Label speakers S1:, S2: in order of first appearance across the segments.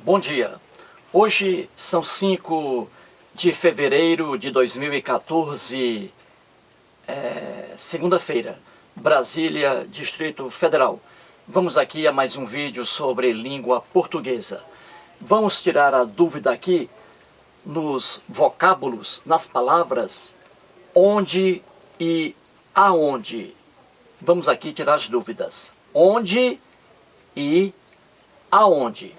S1: Bom dia. Hoje são 5 de fevereiro de 2014, segunda-feira, Brasília, Distrito Federal. Vamos aqui a mais um vídeo sobre língua portuguesa. Vamos tirar a dúvida aqui nos vocábulos, nas palavras onde e aonde. Vamos aqui tirar as dúvidas. Onde e aonde.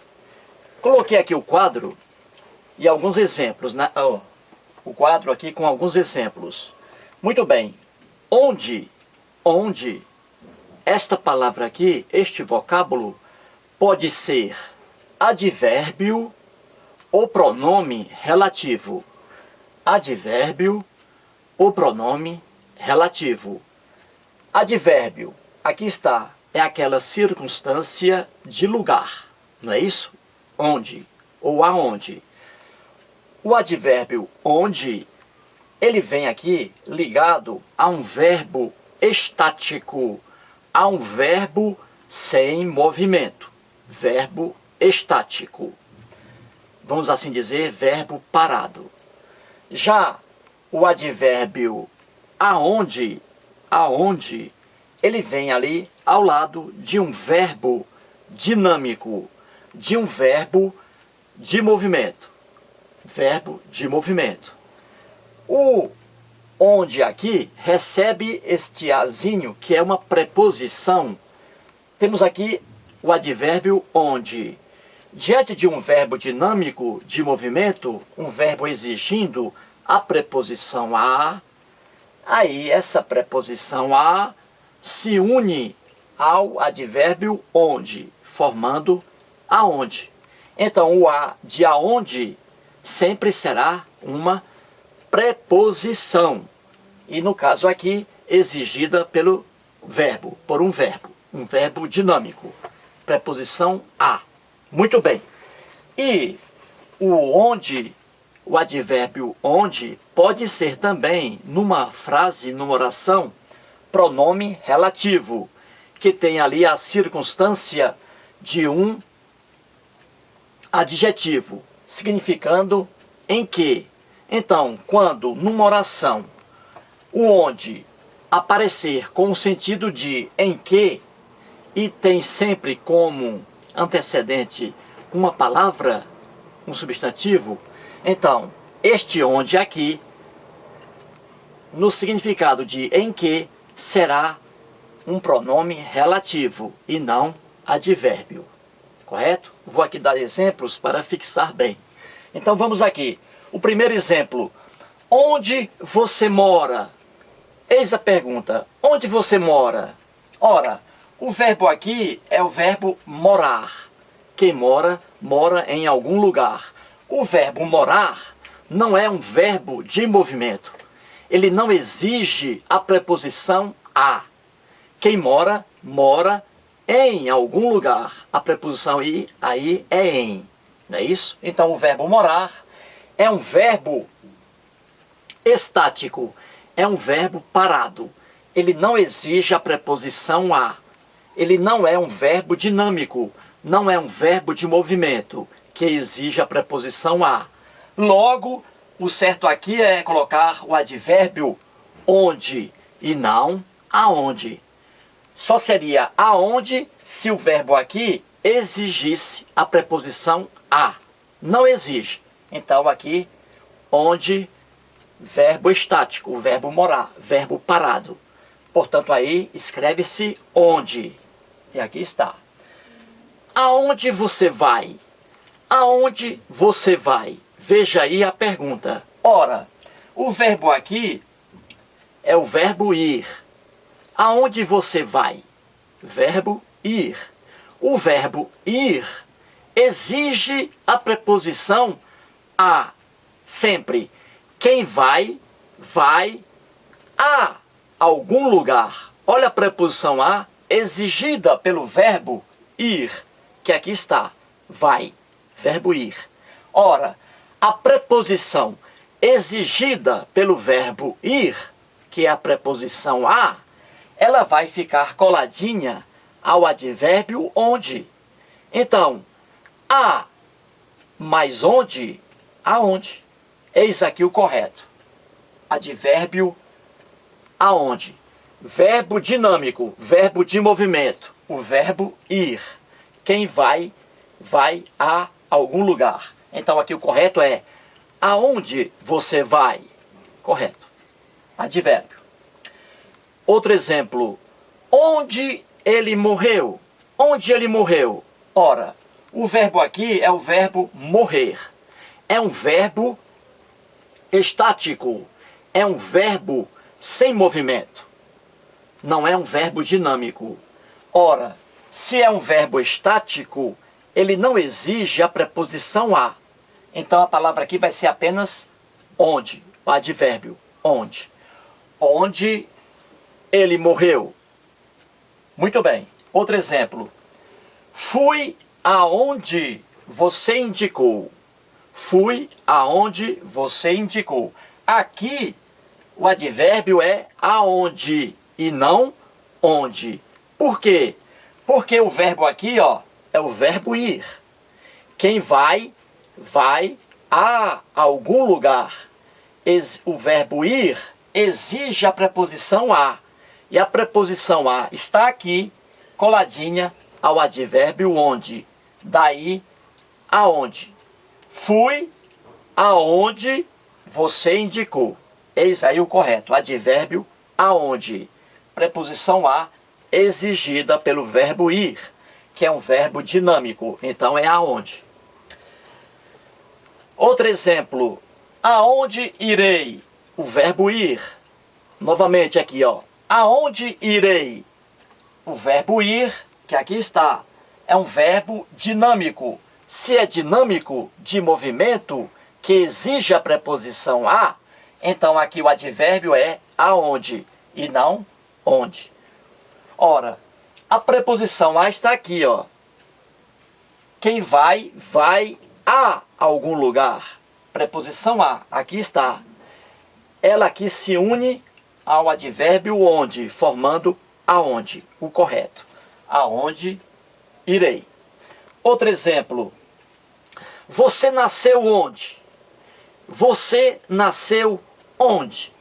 S1: Coloquei aqui o quadro e alguns exemplos, né? O quadro aqui com alguns exemplos. Muito bem. Onde, esta palavra aqui, este vocábulo, pode ser advérbio ou pronome relativo. Advérbio ou pronome relativo. Advérbio, aqui está, é aquela circunstância de lugar, não é isso? Onde ou aonde. O advérbio onde, ele vem aqui ligado a um verbo estático, a um verbo sem movimento. Verbo estático. Vamos assim dizer, verbo parado. Já o advérbio aonde, ele vem ali ao lado de um verbo dinâmico, de um verbo de movimento. Verbo de movimento. O onde aqui recebe este azinho, que é uma preposição. Temos aqui o advérbio onde. Diante de um verbo dinâmico de movimento, um verbo exigindo a preposição a, aí essa preposição a se une ao advérbio onde, formando aonde. Então, o a de aonde sempre será uma preposição. E no caso aqui, exigida pelo verbo, por um verbo dinâmico. Preposição a. Muito bem. E o onde, o advérbio onde, pode ser também, numa frase, numa oração, pronome relativo, que tem ali a circunstância de um adjetivo, significando em que. Então, quando numa oração o onde aparecer com o sentido de em que e tem sempre como antecedente uma palavra, um substantivo, então este onde aqui, no significado de em que, será um pronome relativo e não advérbio. Correto? Vou aqui dar exemplos para fixar bem. Então vamos aqui. O primeiro exemplo. Onde você mora? Eis a pergunta. Onde você mora? Ora, o verbo aqui é o verbo morar. Quem mora, mora em algum lugar. O verbo morar não é um verbo de movimento. Ele não exige a preposição a. Quem mora, mora em algum lugar. A preposição i aí é em. Não é isso? Então o verbo morar é um verbo estático. É um verbo parado. Ele não exige a preposição a. Ele não é um verbo dinâmico, não é um verbo de movimento, que exige a preposição a. Logo, o certo aqui é colocar o advérbio onde e não aonde. Só seria aonde se o verbo aqui exigisse a preposição a. Não exige. Então aqui, onde, verbo estático, o verbo morar, verbo parado. Portanto, aí escreve-se onde. E aqui está. Aonde você vai? Aonde você vai? Veja aí a pergunta. Ora, o verbo aqui é o verbo ir. Aonde você vai? Verbo ir. O verbo ir exige a preposição a. Sempre. Quem vai, vai a algum lugar. Olha a preposição a exigida pelo verbo ir, que aqui está. Vai. Verbo ir. Ora, a preposição exigida pelo verbo ir, que é a preposição a, ela vai ficar coladinha ao advérbio onde. Então, a Mas onde? Aonde? Eis aqui o correto. Advérbio aonde. Verbo dinâmico, verbo de movimento. O verbo ir. Quem vai, vai a algum lugar. Então aqui o correto é aonde você vai. Correto. Advérbio. Outro exemplo. Onde ele morreu? Onde ele morreu? Ora, o verbo aqui é o verbo morrer. É um verbo estático. É um verbo sem movimento. Não é um verbo dinâmico. Ora, se é um verbo estático, ele não exige a preposição a. Então a palavra aqui vai ser apenas onde. O advérbio onde. Onde ele morreu. Muito bem. Outro exemplo. Fui aonde você indicou. Fui aonde você indicou. Aqui o advérbio é aonde e não onde. Por quê? Porque o verbo aqui, ó, é o verbo ir. Quem vai, vai a algum lugar. O verbo ir exige a preposição a. E a preposição a está aqui, coladinha ao advérbio onde. Daí, aonde. Fui aonde você indicou. Eis aí o correto. Advérbio aonde. Preposição a exigida pelo verbo ir, que é um verbo dinâmico. Então é aonde. Outro exemplo. Aonde irei? O verbo ir. Novamente aqui, ó. Aonde irei? O verbo ir, que aqui está, é um verbo dinâmico. Se é dinâmico, de movimento, que exige a preposição a, então aqui o advérbio é aonde e não onde. Ora, a preposição a está aqui, ó. Quem vai, vai a algum lugar. Preposição a, aqui está. Ela aqui se une ao advérbio onde, formando aonde, o correto. Aonde irei. Outro exemplo. Você nasceu onde? Você nasceu onde?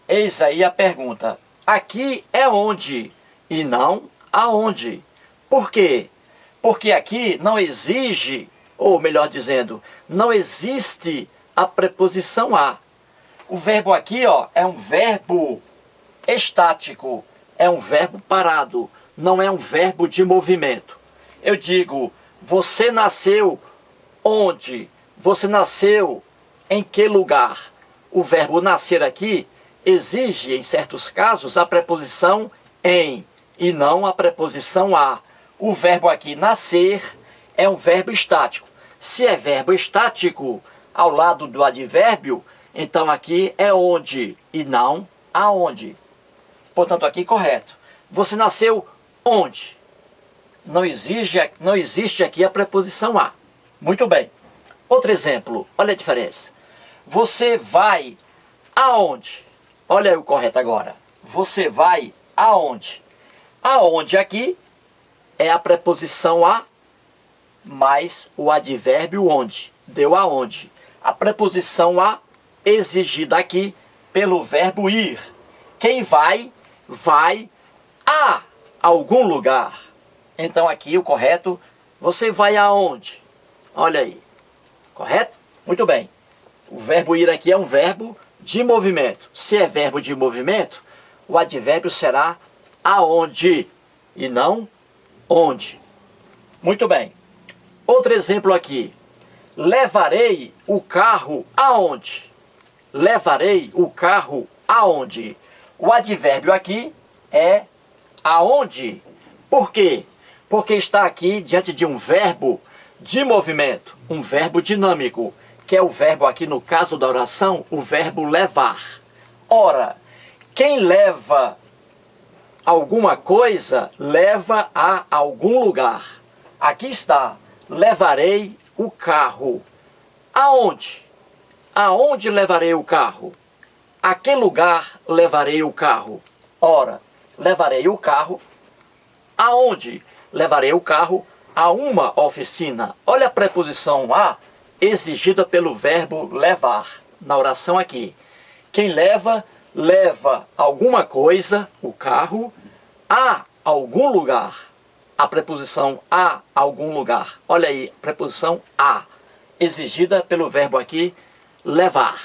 S1: Eis aí a pergunta. Aqui é onde e não aonde. Por quê? Porque aqui não exige, ou melhor dizendo, não existe a preposição a. O verbo aqui, ó, é um verbo estático, é um verbo parado, não é um verbo de movimento. Eu digo, você nasceu onde? Você nasceu em que lugar? O verbo nascer aqui exige, em certos casos, a preposição em e não a preposição a. O verbo aqui nascer é um verbo estático. Se é verbo estático ao lado do advérbio, então aqui é onde e não aonde. Portanto, aqui correto. Você nasceu onde? Não existe aqui a preposição a. Muito bem. Outro exemplo, olha a diferença. Você vai aonde? Olha aí o correto agora. Você vai aonde? Aonde aqui é a preposição a mais o advérbio onde. Deu aonde. A preposição a exigida aqui pelo verbo ir. Quem vai, vai a algum lugar. Então aqui o correto, você vai aonde? Olha aí. Correto? Muito bem. O verbo ir aqui é um verbo de movimento. Se é verbo de movimento, o advérbio será aonde e não onde. Muito bem. Outro exemplo aqui. Levarei o carro aonde? Levarei o carro aonde? O advérbio aqui é aonde. Por quê? Porque está aqui diante de um verbo de movimento, um verbo dinâmico, que é o verbo aqui no caso da oração, o verbo levar. Ora, quem leva alguma coisa, leva a algum lugar. Aqui está, levarei o carro. Aonde? Aonde levarei o carro? A que lugar levarei o carro? Ora, levarei o carro. Aonde? Levarei o carro a uma oficina. Olha a preposição a exigida pelo verbo levar. Na oração aqui. Quem leva, leva alguma coisa, o carro, a algum lugar. A preposição a algum lugar. Olha aí, preposição a, exigida pelo verbo aqui, levar.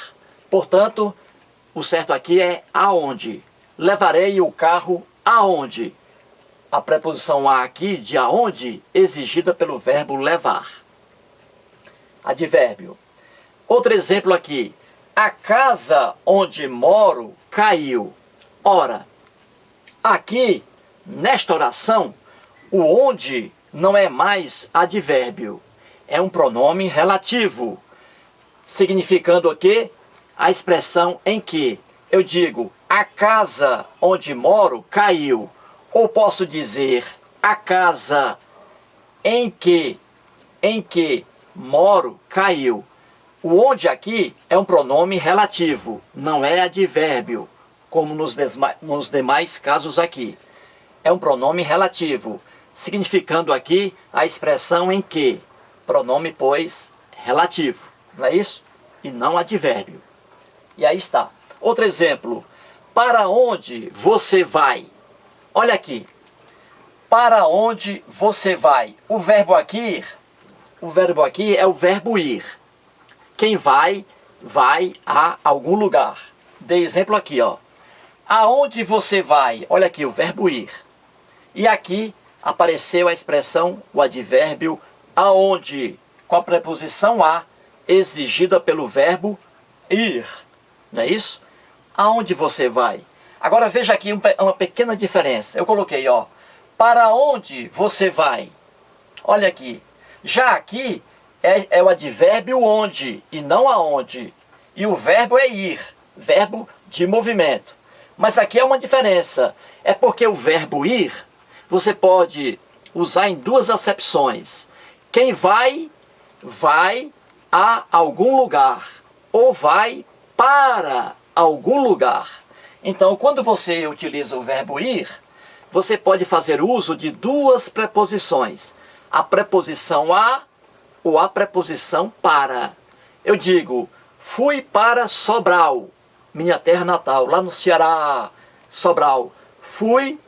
S1: Portanto, o certo aqui é aonde. Levarei o carro aonde. A preposição a aqui, de aonde, exigida pelo verbo levar. Advérbio. Outro exemplo aqui. A casa onde moro caiu. Ora, aqui, nesta oração, o onde não é mais advérbio. É um pronome relativo, significando o quê? A expressão em que eu digo, a casa onde moro caiu. Ou posso dizer, a casa em que moro caiu. O onde aqui é um pronome relativo, não é advérbio, como nos demais casos aqui. É um pronome relativo, significando aqui a expressão em que. Pronome, pois, relativo, não é isso? E não advérbio. E aí está. Outro exemplo. Para onde você vai? Olha aqui. Para onde você vai? O verbo aqui é o verbo ir. Quem vai, vai a algum lugar. Dei exemplo aqui, ó. Aonde você vai? Olha aqui, o verbo ir. E aqui apareceu a expressão, o advérbio aonde, com a preposição a, exigida pelo verbo ir. Não é isso? Aonde você vai? Agora veja aqui uma pequena diferença. Eu coloquei, ó. Para onde você vai? Olha aqui. Já aqui é o advérbio onde e não aonde. E o verbo é ir, verbo de movimento. Mas aqui é uma diferença. É porque o verbo ir, você pode usar em duas acepções. Quem vai, vai a algum lugar. Ou vai para algum lugar. Então, quando você utiliza o verbo ir, você pode fazer uso de duas preposições. A preposição a ou a preposição para. Eu digo, fui para Sobral, minha terra natal, lá no Ceará, Sobral. Fui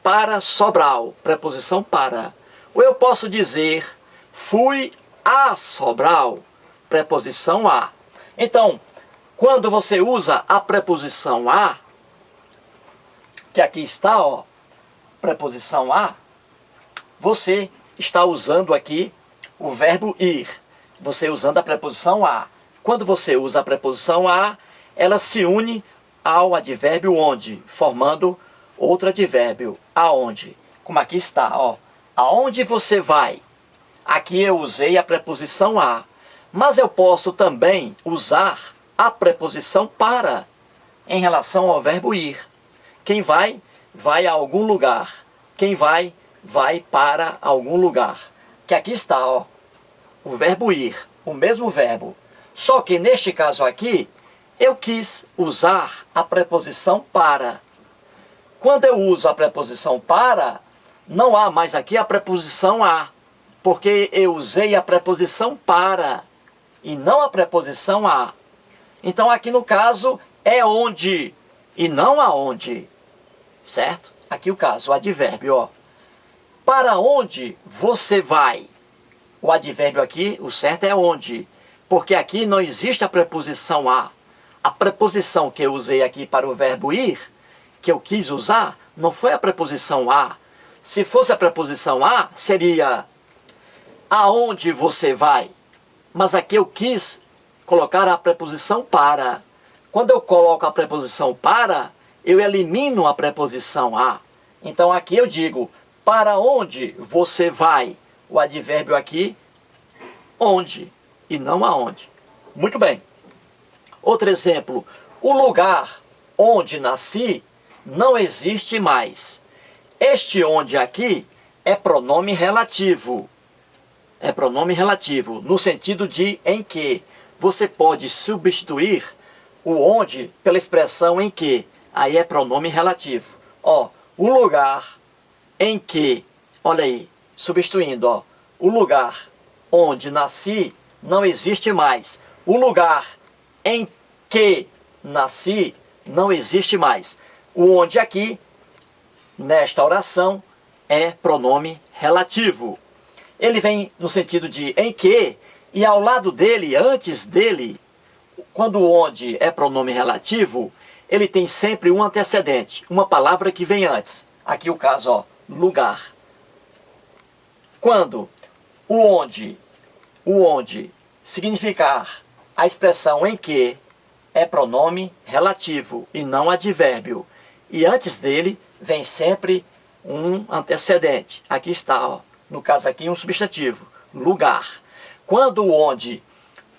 S1: para Sobral, preposição para. Ou eu posso dizer, fui a Sobral, preposição a. Então, quando você usa a preposição a, que aqui está, ó, preposição a, você está usando aqui o verbo ir. Você usando a preposição a. Quando você usa a preposição a, ela se une ao advérbio onde, formando outro advérbio, aonde. Como aqui está, ó. Aonde você vai? Aqui eu usei a preposição a. Mas eu posso também usar a preposição para em relação ao verbo ir. Quem vai, vai a algum lugar. Quem vai, vai para algum lugar. Que aqui está, ó, o verbo ir, o mesmo verbo. Só que neste caso aqui, eu quis usar a preposição para. Quando eu uso a preposição para, não há mais aqui a preposição a, porque eu usei a preposição para e não a preposição a. Então aqui no caso é onde e não aonde, certo? Aqui o caso, o advérbio, ó. Para onde você vai? O advérbio aqui, o certo é onde, porque aqui não existe a preposição a. A preposição que eu usei aqui para o verbo ir, que eu quis usar, não foi a preposição a. Se fosse a preposição a, seria aonde você vai. Mas aqui eu quis colocar a preposição para. Quando eu coloco a preposição para, eu elimino a preposição a. Então aqui eu digo, para onde você vai? O advérbio aqui, onde, e não aonde. Muito bem. Outro exemplo, o lugar onde nasci não existe mais. Este onde aqui é pronome relativo. É pronome relativo, no sentido de em que. Você pode substituir o onde pela expressão em que. Aí é pronome relativo. Ó, o lugar em que, olha aí, substituindo, ó, o lugar onde nasci não existe mais. O lugar em que nasci não existe mais. O onde aqui, nesta oração, é pronome relativo. Ele vem no sentido de em que, e ao lado dele, antes dele, quando o onde é pronome relativo, ele tem sempre um antecedente, uma palavra que vem antes. Aqui o caso, ó, lugar. Quando o onde significar a expressão em que, é pronome relativo e não advérbio. E antes dele vem sempre um antecedente. Aqui está, ó, no caso aqui, um substantivo, lugar. Quando o onde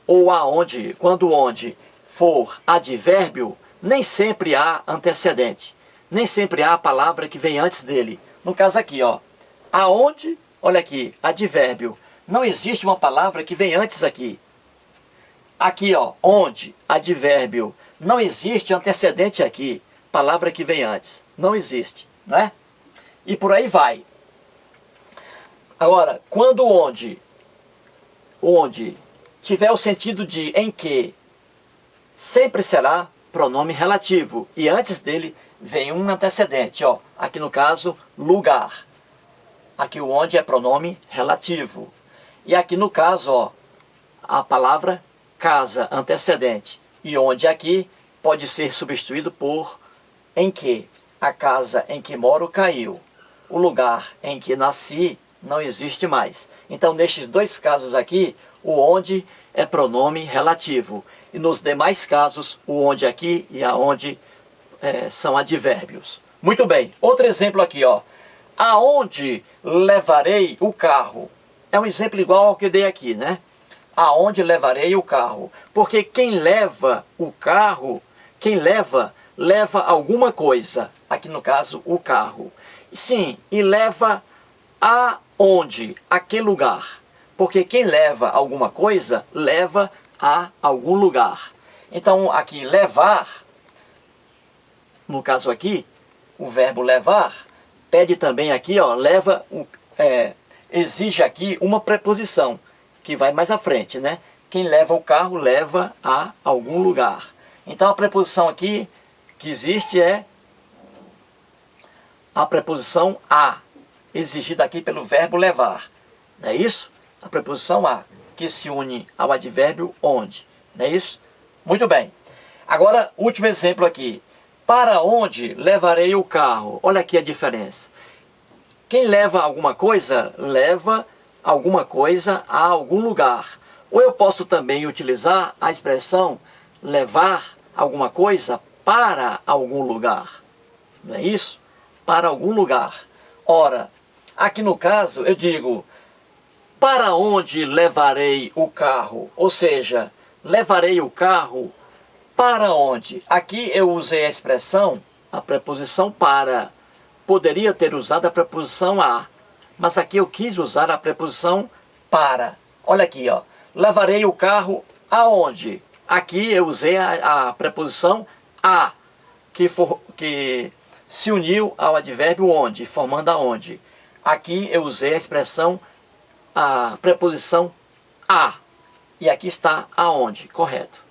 S1: ou aonde, quando o onde for advérbio, nem sempre há antecedente. Nem sempre há a palavra que vem antes dele. No caso aqui, ó, aonde, olha aqui, advérbio. Não existe uma palavra que vem antes aqui. Aqui, ó, onde, advérbio. Não existe antecedente aqui, palavra que vem antes. Não existe, né? E por aí vai. Agora, quando onde tiver o sentido de em que, sempre será pronome relativo. E antes dele vem um antecedente, ó. Aqui no caso, lugar. Aqui o onde é pronome relativo. E aqui no caso, ó, a palavra casa, antecedente. E onde aqui pode ser substituído por em que. A casa em que moro caiu. O lugar em que nasci não existe mais. Então, nestes dois casos aqui, o onde é pronome relativo. E nos demais casos, o onde aqui e aonde são advérbios. Muito bem. Outro exemplo aqui, ó. Aonde levarei o carro? É um exemplo igual ao que eu dei aqui, né? Aonde levarei o carro? Porque quem leva o carro, leva alguma coisa. Aqui no caso, o carro. Sim, e leva aonde? A que lugar? Porque quem leva alguma coisa, leva a algum lugar. Então, aqui, levar, no caso aqui, o verbo levar, pede também aqui, ó, exige aqui uma preposição, que vai mais à frente, né? Quem leva o carro, leva a algum lugar. Então, a preposição aqui que existe é a preposição a, exigida aqui pelo verbo levar. Não é isso? A preposição a, que se une ao advérbio onde. Não é isso? Muito bem. Agora, último exemplo aqui. Para onde levarei o carro? Olha aqui a diferença. Quem leva alguma coisa, leva alguma coisa a algum lugar. Ou eu posso também utilizar a expressão levar alguma coisa para algum lugar. Não é isso? Para algum lugar. Ora, aqui no caso eu digo, para onde levarei o carro? Ou seja, levarei o carro para onde? Aqui eu usei a expressão, a preposição para. Poderia ter usado a preposição a, mas aqui eu quis usar a preposição para. Olha aqui, ó. Levarei o carro aonde? Aqui eu usei a preposição a, que se uniu ao advérbio onde, formando aonde. Aqui eu usei a expressão, a preposição a. E aqui está aonde, correto.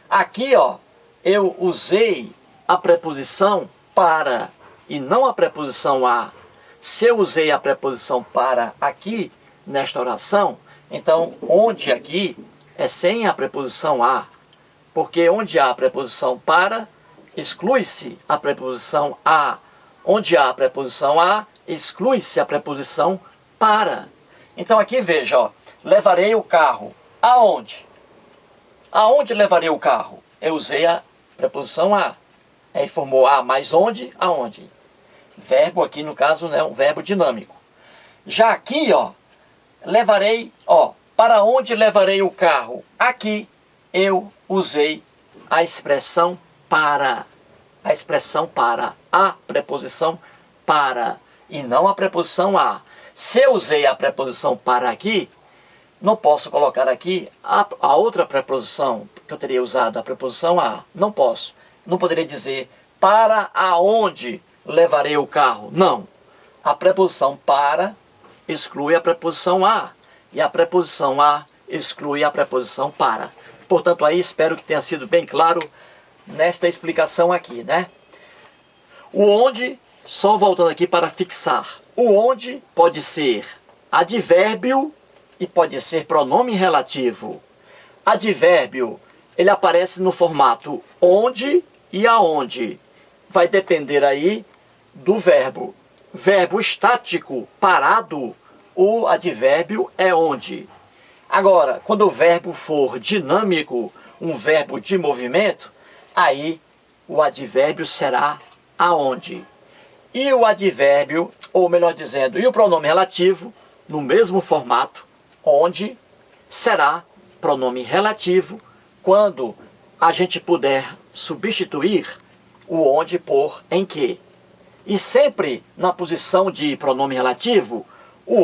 S1: Aqui, ó, eu usei a preposição para e não a preposição a. Se eu usei a preposição para aqui, nesta oração, então onde aqui é sem a preposição a. Porque onde há a preposição para, exclui-se a preposição a. Onde há a preposição a, exclui-se a preposição para. Então aqui veja, ó, levarei o carro. Aonde? Aonde levarei o carro? Eu usei a preposição a. Aí formou a, mas onde? Aonde? Verbo aqui no caso, né, um verbo dinâmico. Já aqui, ó, levarei, ó, para onde levarei o carro? Aqui eu usei a expressão para. A expressão para, a preposição para, e não a preposição a. Se eu usei a preposição para aqui, não posso colocar aqui a outra preposição que eu teria usado, a preposição a. Não posso. Não poderia dizer para aonde levarei o carro. Não. A preposição para exclui a preposição a. E a preposição a exclui a preposição para. Portanto, aí espero que tenha sido bem claro nesta explicação aqui, né? O onde, só voltando aqui para fixar, o onde pode ser advérbio e pode ser pronome relativo. Advérbio, ele aparece no formato onde e aonde. Vai depender aí do verbo. Verbo estático, parado, o advérbio é onde. Agora, quando o verbo for dinâmico, um verbo de movimento, aí o advérbio será aonde. E o advérbio, ou melhor dizendo, e o pronome relativo, no mesmo formato, onde, será pronome relativo quando a gente puder substituir o onde por em que. E sempre na posição de pronome relativo, o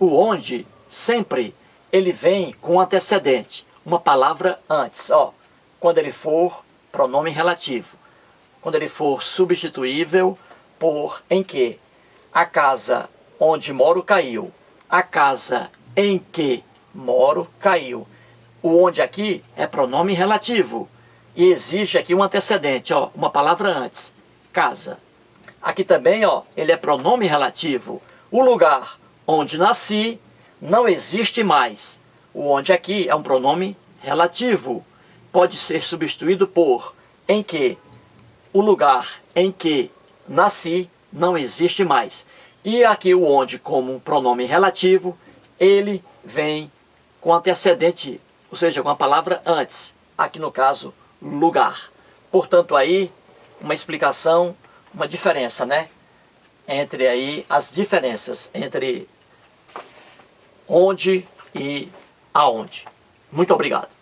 S1: onde sempre ele vem com antecedente, uma palavra antes, ó, quando ele for pronome relativo, quando ele for substituível por em que. A casa onde moro caiu, a casa em que moro caiu. O onde aqui é pronome relativo e exige aqui um antecedente, ó, uma palavra antes, casa. Aqui também, ó, ele é pronome relativo. O lugar onde nasci não existe mais. O onde aqui é um pronome relativo. Pode ser substituído por em que. O lugar em que nasci não existe mais. E aqui o onde, como um pronome relativo, ele vem com antecedente, ou seja, com a palavra antes. Aqui no caso, lugar. Portanto, aí, uma explicação, uma diferença, né? Entre aí, as diferenças entre onde e aonde. Muito obrigado.